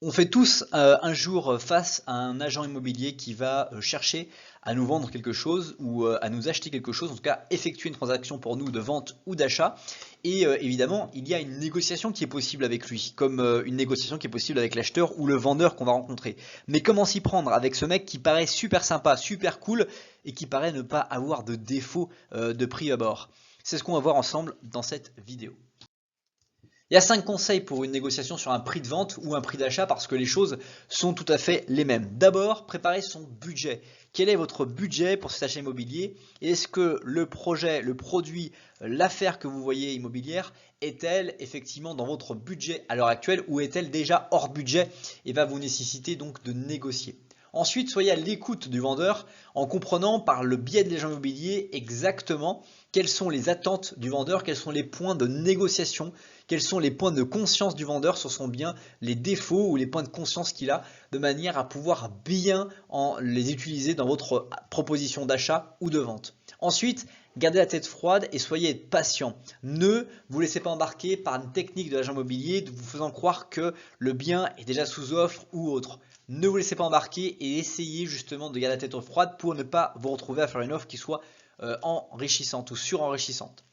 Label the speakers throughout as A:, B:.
A: On fait tous un jour face à un agent immobilier qui va chercher à nous vendre quelque chose ou à nous acheter quelque chose, en tout cas effectuer une transaction pour nous de vente ou d'achat. Et évidemment, il y a une négociation qui est possible avec lui, comme une négociation qui est possible avec l'acheteur ou le vendeur qu'on va rencontrer. Mais comment s'y prendre avec ce mec qui paraît super sympa, super cool et qui paraît ne pas avoir de défaut de prix à bord? C'est ce qu'on va voir ensemble dans cette vidéo. Il y a 5 conseils pour une négociation sur un prix de vente ou un prix d'achat parce que les choses sont tout à fait les mêmes. D'abord, préparez son budget. Quel est votre budget pour cet achat immobilier? Est-ce que le projet, le produit, l'affaire que vous voyez immobilière est-elle effectivement dans votre budget à l'heure actuelle ou est-elle déjà hors budget et va vous nécessiter donc de négocier? Ensuite, soyez à l'écoute du vendeur en comprenant par le biais de l'agent immobilier exactement quelles sont les attentes du vendeur, quels sont les points de négociation, quels sont les points de conscience du vendeur sur son bien, les défauts ou les points de conscience qu'il a, de manière à pouvoir bien les utiliser dans votre proposition d'achat ou de vente. Ensuite, gardez la tête froide et soyez patient. Ne vous laissez pas embarquer par une technique de l'agent immobilier vous faisant croire que le bien est déjà sous offre ou autre. Ne vous laissez pas embarquer et essayez justement de garder la tête froide pour ne pas vous retrouver à faire une offre qui soit enrichissante ou surenrichissante.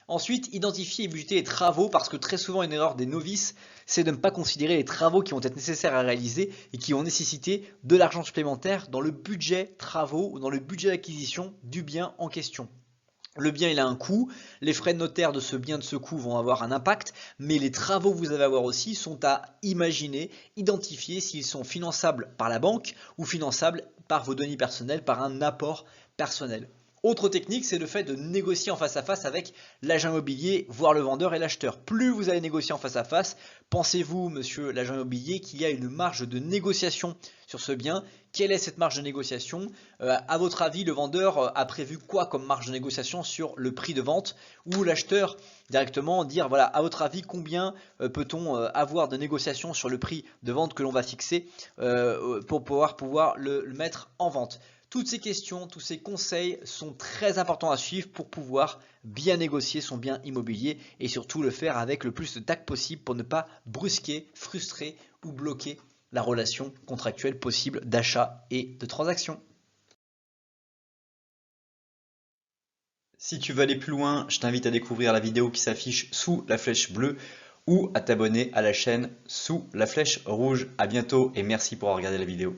A: Ensuite, identifier et budgéter les travaux parce que très souvent une erreur des novices, c'est de ne pas considérer les travaux qui vont être nécessaires à réaliser et qui vont nécessiter de l'argent supplémentaire dans le budget travaux ou dans le budget d'acquisition du bien en question. Le bien, il a un coût, les frais de notaire de ce bien, de ce coût vont avoir un impact, mais les travaux que vous allez avoir aussi sont à imaginer, identifier s'ils sont finançables par la banque ou finançables par vos deniers personnels, par un apport personnel. Autre technique, c'est le fait de négocier en face à face avec l'agent immobilier, voire le vendeur et l'acheteur. Plus vous allez négocier en face à face, pensez-vous, monsieur l'agent immobilier, qu'il y a une marge de négociation sur ce bien? Quelle est cette marge de négociation? À votre avis, le vendeur a prévu quoi comme marge de négociation sur le prix de vente? Ou l'acheteur directement dire, voilà, à votre avis, combien peut-on avoir de négociation sur le prix de vente que l'on va fixer pour pouvoir le mettre en vente? Toutes ces questions, tous ces conseils sont très importants à suivre pour pouvoir bien négocier son bien immobilier et surtout le faire avec le plus de tact possible pour ne pas brusquer, frustrer ou bloquer la relation contractuelle possible d'achat et de transaction. Si tu veux aller plus loin, je t'invite à découvrir la vidéo qui s'affiche sous la flèche bleue ou à t'abonner à la chaîne sous la flèche rouge. À bientôt et merci pour avoir regardé la vidéo.